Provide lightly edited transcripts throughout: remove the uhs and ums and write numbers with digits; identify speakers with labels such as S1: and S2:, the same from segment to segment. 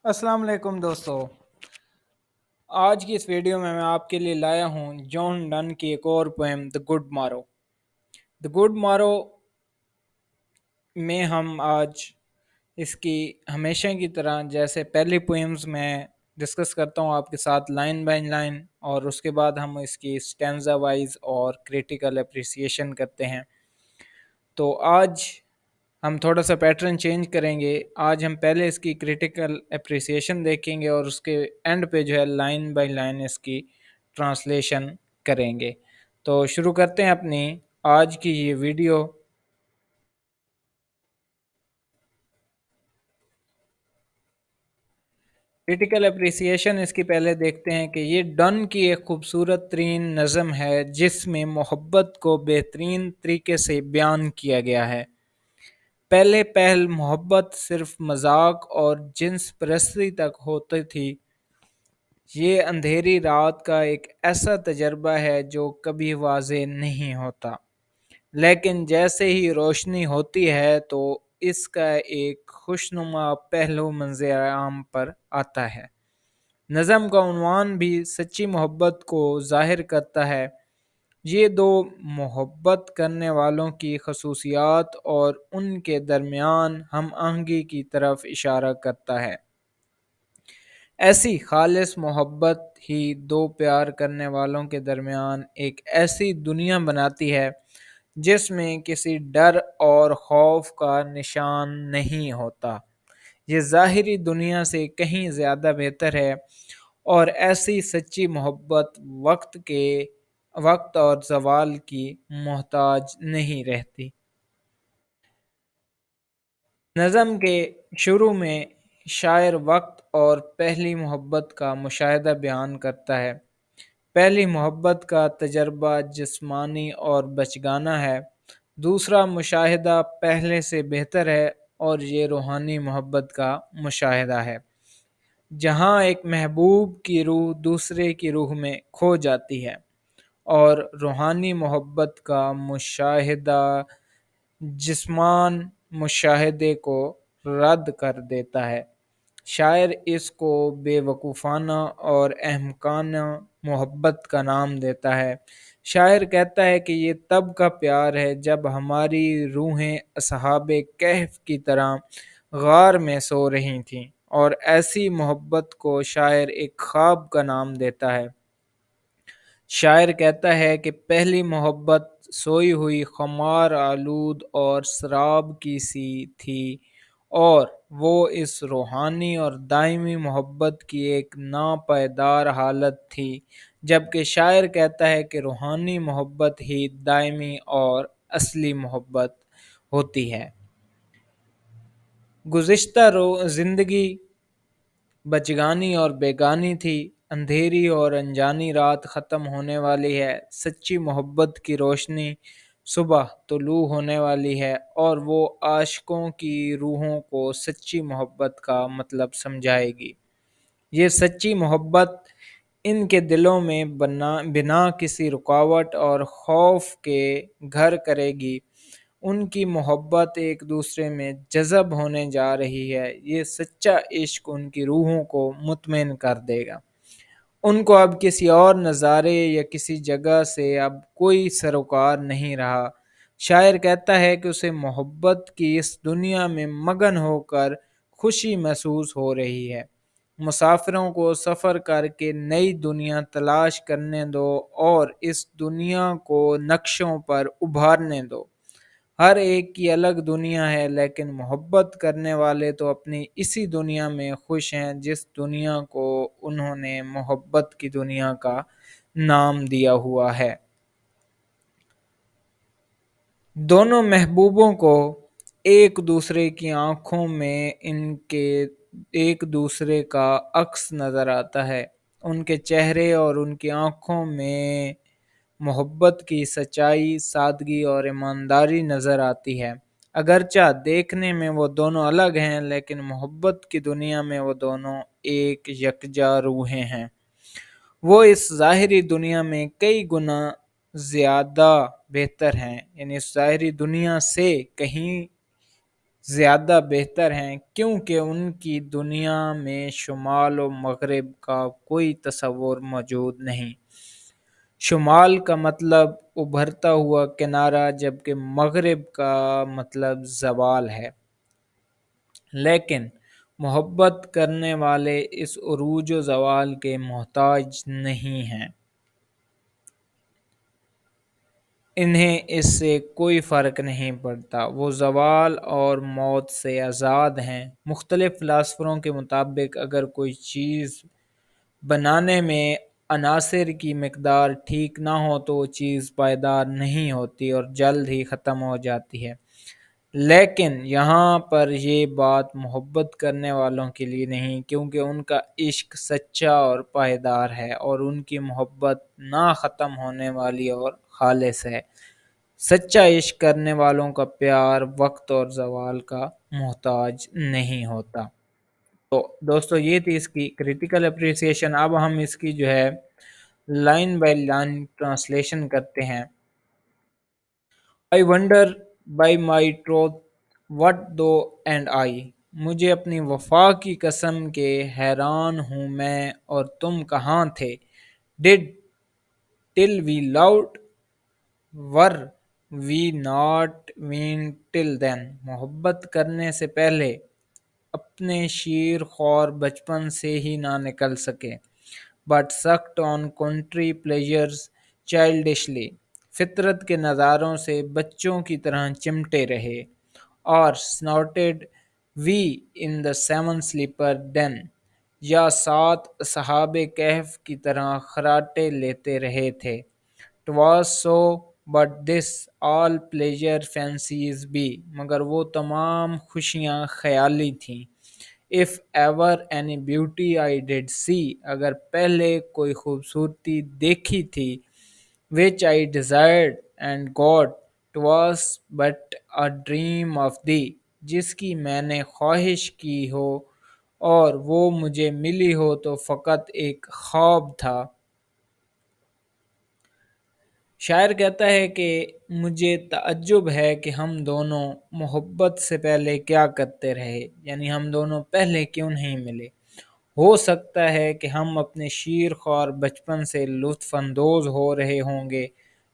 S1: السلام علیکم دوستو، آج کی اس ویڈیو میں آپ کے لیے لایا ہوں جان ڈن کی ایک اور پویم دی گڈ مارو۔ دی گڈ مارو میں ہم آج اس کی ہمیشہ کی طرح جیسے پہلی پوئمز میں ڈسکس کرتا ہوں آپ کے ساتھ لائن بائی لائن، اور اس کے بعد ہم اس کی سٹینزا وائز اور کریٹیکل اپریسیشن کرتے ہیں۔ تو آج ہم تھوڑا سا پیٹرن چینج کریں گے۔ آج ہم پہلے اس کی کریٹیکل اپریسیشن دیکھیں گے اور اس کے اینڈ پہ جو ہے لائن بائی لائن اس کی ٹرانسلیشن کریں گے۔ تو شروع کرتے ہیں اپنی آج کی یہ ویڈیو۔ کریٹیکل اپریسیشن اس کی پہلے دیکھتے ہیں کہ یہ ڈن کی ایک خوبصورت ترین نظم ہے جس میں محبت کو بہترین طریقے سے بیان کیا گیا ہے۔ پہلے پہل محبت صرف مذاق اور جنس پرستی تک ہوتی تھی۔ یہ اندھیری رات کا ایک ایسا تجربہ ہے جو کبھی واضح نہیں ہوتا، لیکن جیسے ہی روشنی ہوتی ہے تو اس کا ایک خوشنما پہلو منظر عام پر آتا ہے۔ نظم کا عنوان بھی سچی محبت کو ظاہر کرتا ہے۔ یہ دو محبت کرنے والوں کی خصوصیات اور ان کے درمیان ہم آہنگی کی طرف اشارہ کرتا ہے۔ ایسی خالص محبت ہی دو پیار کرنے والوں کے درمیان ایک ایسی دنیا بناتی ہے جس میں کسی ڈر اور خوف کا نشان نہیں ہوتا۔ یہ ظاہری دنیا سے کہیں زیادہ بہتر ہے، اور ایسی سچی محبت وقت اور زوال کی محتاج نہیں رہتی۔ نظم کے شروع میں شاعر وقت اور پہلی محبت کا مشاہدہ بیان کرتا ہے۔ پہلی محبت کا تجربہ جسمانی اور بچگانہ ہے، دوسرا مشاہدہ پہلے سے بہتر ہے اور یہ روحانی محبت کا مشاہدہ ہے، جہاں ایک محبوب کی روح دوسرے کی روح میں کھو جاتی ہے، اور روحانی محبت کا مشاہدہ جسمان مشاہدے کو رد کر دیتا ہے۔ شاعر اس کو بے وقوفانہ اور احمقانہ محبت کا نام دیتا ہے۔ شاعر کہتا ہے کہ یہ تب کا پیار ہے جب ہماری روحیں اصحاب کہف کی طرح غار میں سو رہی تھیں، اور ایسی محبت کو شاعر ایک خواب کا نام دیتا ہے۔ شاعر کہتا ہے کہ پہلی محبت سوئی ہوئی خمار آلود اور سراب کی سی تھی، اور وہ اس روحانی اور دائمی محبت کی ایک ناپائیدار حالت تھی، جبکہ شاعر کہتا ہے کہ روحانی محبت ہی دائمی اور اصلی محبت ہوتی ہے۔ گزشتہ زندگی بچگانی اور بیگانی تھی، اندھیری اور انجانی رات ختم ہونے والی ہے، سچی محبت کی روشنی صبح طلوع ہونے والی ہے، اور وہ عاشقوں کی روحوں کو سچی محبت کا مطلب سمجھائے گی۔ یہ سچی محبت ان کے دلوں میں بنا کسی رکاوٹ اور خوف کے گھر کرے گی۔ ان کی محبت ایک دوسرے میں جذب ہونے جا رہی ہے۔ یہ سچا عشق ان کی روحوں کو مطمئن کر دے گا۔ ان کو اب کسی اور نظارے یا کسی جگہ سے اب کوئی سروکار نہیں رہا۔ شاعر کہتا ہے کہ اسے محبت کی اس دنیا میں مگن ہو کر خوشی محسوس ہو رہی ہے۔ مسافروں کو سفر کر کے نئی دنیا تلاش کرنے دو اور اس دنیا کو نقشوں پر ابھارنے دو۔ ہر ایک کی الگ دنیا ہے، لیکن محبت کرنے والے تو اپنی اسی دنیا میں خوش ہیں جس دنیا کو انہوں نے محبت کی دنیا کا نام دیا ہوا ہے۔ دونوں محبوبوں کو ایک دوسرے کی آنکھوں میں ان کے ایک دوسرے کا عکس نظر آتا ہے۔ ان کے چہرے اور ان کی آنکھوں میں محبت کی سچائی، سادگی اور ایمانداری نظر آتی ہے۔ اگرچہ دیکھنے میں وہ دونوں الگ ہیں، لیکن محبت کی دنیا میں وہ دونوں ایک یکجا روحیں ہیں۔ وہ اس ظاہری دنیا میں کئی گنا زیادہ بہتر ہیں، یعنی اس ظاہری دنیا سے کہیں زیادہ بہتر ہیں، کیونکہ ان کی دنیا میں شمال و مغرب کا کوئی تصور موجود نہیں۔ شمال کا مطلب ابھرتا ہوا کنارہ، جبکہ مغرب کا مطلب زوال ہے۔ لیکن محبت کرنے والے اس عروج و زوال کے محتاج نہیں ہیں، انہیں اس سے کوئی فرق نہیں پڑتا، وہ زوال اور موت سے آزاد ہیں۔ مختلف فلاسفروں کے مطابق اگر کوئی چیز بنانے میں عناصر کی مقدار ٹھیک نہ ہو تو وہ چیز پائیدار نہیں ہوتی اور جلد ہی ختم ہو جاتی ہے۔ لیکن یہاں پر یہ بات محبت کرنے والوں کے لیے نہیں، کیونکہ ان کا عشق سچا اور پائیدار ہے، اور ان کی محبت نہ ختم ہونے والی اور خالص ہے۔ سچا عشق کرنے والوں کا پیار وقت اور زوال کا محتاج نہیں ہوتا۔ تو دوستو یہ تھی اس کی کریٹیکل اپریسیشن۔ اب ہم اس کی جو ہے لائن بائی لائن ٹرانسلیشن کرتے ہیں۔ I wonder by my troth what thou and I، مجھے اپنی وفا کی قسم کہ حیران ہوں میں اور تم کہاں تھے۔ Did till we loved، were we not weaned till then، محبت کرنے سے پہلے اپنے شیر خوار بچپن سے ہی نہ نکل سکے۔ But sucked on country pleasures childishly، فطرت کے نظاروں سے بچوں کی طرح چمٹے رہے۔ اور snorted we in the seven sleeper den، یا سات اصحاب کہف کی طرح خراٹے لیتے رہے تھے۔ 'Twas so but this all pleasure fancies be، مگر وہ تمام خوشیاں خیالی تھیں۔ If ever any beauty I did see، اگر پہلے کوئی خوبصورتی دیکھی تھی۔ Which I desired and got، 'twas but a dream of thee، جس کی میں نے خواہش کی ہو اور وہ مجھے ملی ہو تو فقط ایک خواب تھا۔ شاعر کہتا ہے کہ مجھے تعجب ہے کہ ہم دونوں محبت سے پہلے کیا کرتے رہے، یعنی ہم دونوں پہلے کیوں نہیں ملے۔ ہو سکتا ہے کہ ہم اپنے شیر خوار بچپن سے لطف اندوز ہو رہے ہوں گے،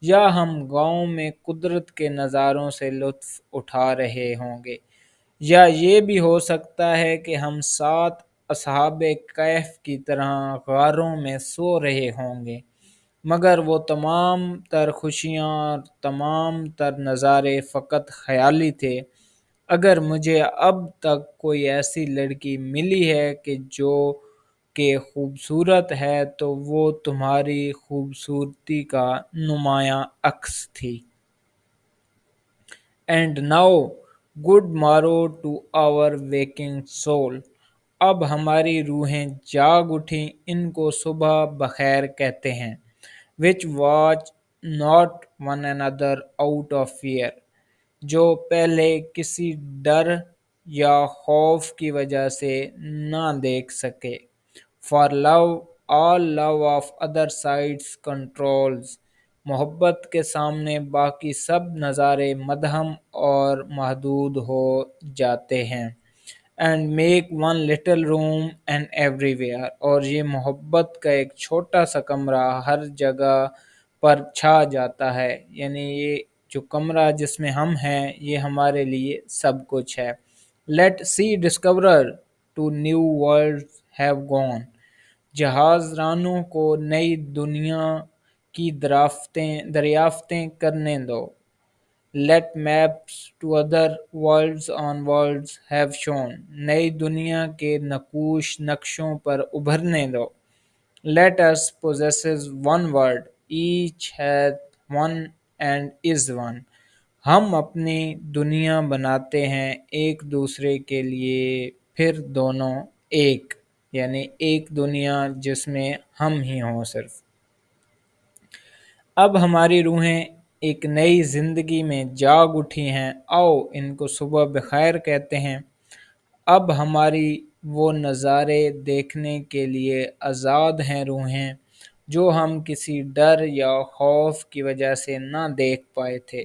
S1: یا ہم گاؤں میں قدرت کے نظاروں سے لطف اٹھا رہے ہوں گے، یا یہ بھی ہو سکتا ہے کہ ہم سات اصحاب کہف کی طرح غاروں میں سو رہے ہوں گے، مگر وہ تمام تر خوشیاں اور تمام تر نظارے فقط خیالی تھے۔ اگر مجھے اب تک کوئی ایسی لڑکی ملی ہے کہ جو کہ خوبصورت ہے تو وہ تمہاری خوبصورتی کا نمایاں عکس تھی۔ And now good morrow to our waking soul، اب ہماری روحیں جاگ اٹھیں، ان کو صبح بخیر کہتے ہیں۔ Which watch not one another out of fear، جو پہلے کسی ڈر یا خوف کی وجہ سے نہ دیکھ سکے۔ For love all love of other sides controls، محبت کے سامنے باقی سب نظارے مدھم اور محدود ہو جاتے ہیں۔ And make one little room and everywhere، اور یہ محبت کا ایک چھوٹا سا کمرہ ہر جگہ پر چھا جاتا ہے، یعنی یہ جو کمرہ جس میں ہم ہیں یہ ہمارے لیے سب کچھ ہے۔ Let sea discoverer to new worlds have gone، جہاز رانوں کو نئی دنیا کی دریافتیں کرنے دو۔ Let maps to other worlds on worlds have shown، نئی دنیا کے نقوش نقشوں پر ابھرنے دو۔ Let us possesses one word، each hath one and is one، ہم اپنی دنیا بناتے ہیں ایک دوسرے کے لیے پھر دونوں ایک، یعنی ایک دنیا جس میں ہم ہی ہوں صرف۔ اب ہماری روحیں ایک نئی زندگی میں جاگ اٹھی ہیں، آؤ ان کو صبح بخیر کہتے ہیں۔ اب ہماری وہ نظارے دیکھنے کے لیے آزاد ہیں روحیں، جو ہم کسی ڈر یا خوف کی وجہ سے نہ دیکھ پائے تھے۔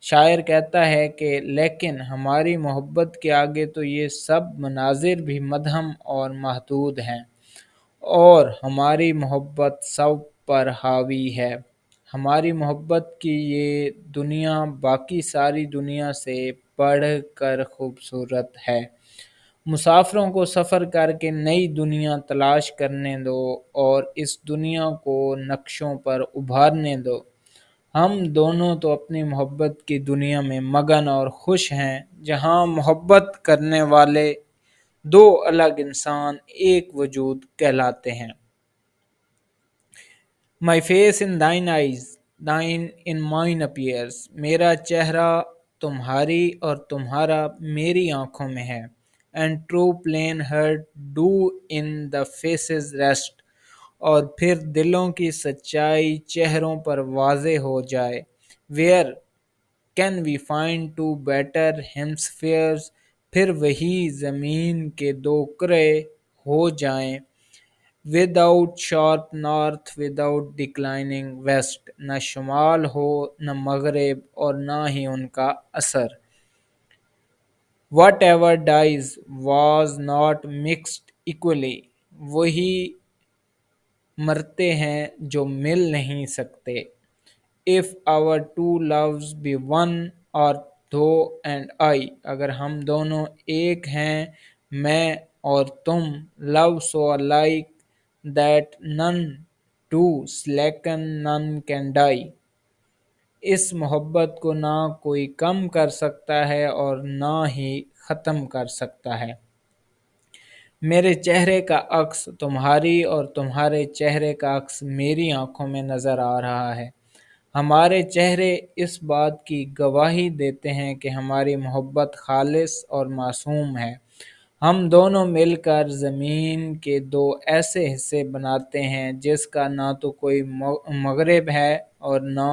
S1: شاعر کہتا ہے کہ لیکن ہماری محبت کے آگے تو یہ سب مناظر بھی مدھم اور محدود ہیں، اور ہماری محبت سب پر حاوی ہے۔ ہماری محبت کی یہ دنیا باقی ساری دنیا سے بڑھ کر خوبصورت ہے۔ مسافروں کو سفر کر کے نئی دنیا تلاش کرنے دو اور اس دنیا کو نقشوں پر ابھارنے دو۔ ہم دونوں تو اپنی محبت کی دنیا میں مگن اور خوش ہیں، جہاں محبت کرنے والے دو الگ انسان ایک وجود کہلاتے ہیں۔ My face in thine eyes, thine in mine appears. میرا چہرہ تمہاری اور تمہارا میری آنکھوں میں ہے۔ And true plain heart do in the faces rest. اور پھر دلوں کی سچائی چہروں پر واضح ہو جائے۔ Where can we find two better hemispheres؟ پھر وہی زمین کے دو کرے ہو جائیں۔ Without sharp north, without declining west۔ نہ شمال ہو نہ مغرب اور نہ ہی ان کا اثر۔ Whatever dies was not mixed equally۔ وہی مرتے ہیں جو مل نہیں سکتے۔ If our two loves be one or thou and I۔ اگر ہم دونوں ایک ہیں، میں اور تم۔ Love so alike that none two slacken, none can die۔ اس محبت کو نہ کوئی کم کر سکتا ہے اور نہ ہی ختم کر سکتا ہے۔ میرے چہرے کا عکس تمہاری اور تمہارے چہرے کا عکس میری آنکھوں میں نظر آ رہا ہے۔ ہمارے چہرے اس بات کی گواہی دیتے ہیں کہ ہماری محبت خالص اور معصوم ہے۔ ہم دونوں مل کر زمین کے دو ایسے حصے بناتے ہیں جس کا نہ تو کوئی مغرب ہے اور نہ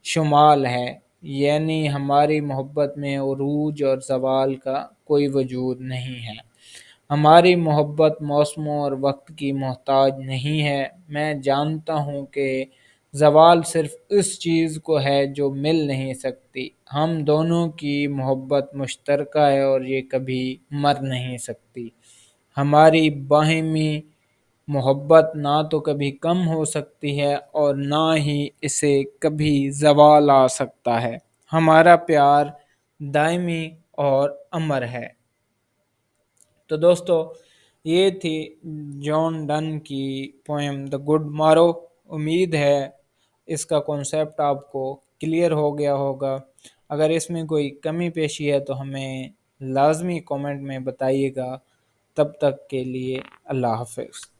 S1: شمال ہے، یعنی ہماری محبت میں عروج اور زوال کا کوئی وجود نہیں ہے۔ ہماری محبت موسموں اور وقت کی محتاج نہیں ہے۔ میں جانتا ہوں کہ زوال صرف اس چیز کو ہے جو مل نہیں سکتی۔ ہم دونوں کی محبت مشترکہ ہے اور یہ کبھی مر نہیں سکتی۔ ہماری باہمی محبت نہ تو کبھی کم ہو سکتی ہے اور نہ ہی اسے کبھی زوال آ سکتا ہے۔ ہمارا پیار دائمی اور امر ہے۔ تو دوستو، یہ تھی جان ڈن کی پوئم دا گڈ مارو۔ امید ہے اس کا کنسیپٹ آپ کو کلیئر ہو گیا ہوگا۔ اگر اس میں کوئی کمی پیشی ہے تو ہمیں لازمی کومنٹ میں بتائیے گا۔ تب تک کے لیے اللہ حافظ۔